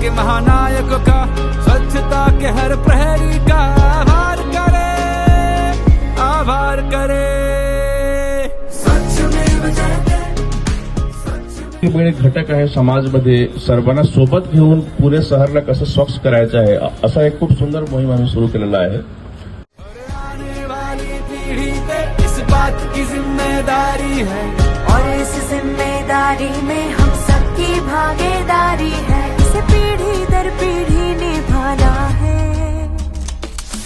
के महानायक का, स्वच्छता के हर प्रहरी का आभार करे, आभार करे। स्वच्छमेव जयते। एक घटक आहे समाजमध्ये सर्वांना सोबत घेऊन पुरे शहरला कसं स्वच्छ करायचं आहे, असा एक खूप सुंदर मोहीम आम्ही सुरू केलेला आहे। आने वाली पीढ़ी पे इस बात की जिम्मेदारी है, और इस जिम्मेदारी में हम सबकी भागीदारी है, इसे पीढ़ी दर पीढ़ी निभाना है।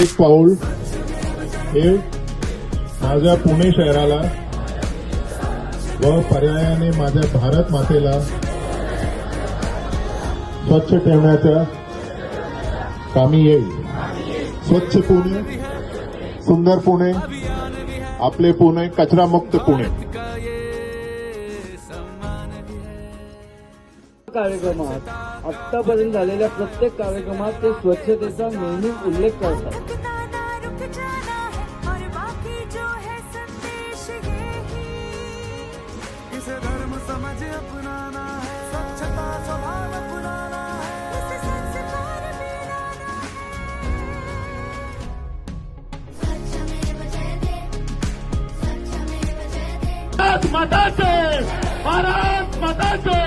एक पाऊल हे माझ्या पुणे शहराला व पर्यायाने माझ्या भारत मातेला स्वच्छ ठेवण्याच्या कामी येईल। स्वच्छ पुणे, सुंदर पुणे, आपले पुणे, कचरामुक्त पुणे। कार्यक्रमात आतापर्यंत झालेल्या प्रत्येक कार्यक्रमात ते स्वच्छतेचा नेहमीच उल्लेख करतात। इसे धर्म समझ अपनाना है, स्वच्छता स्वभाव अपनाना है, इसे संस्कार मिलाना है। स्वच्छमेव जयते, स्वच्छमेव जयते। भारत माता के, भारत माता के।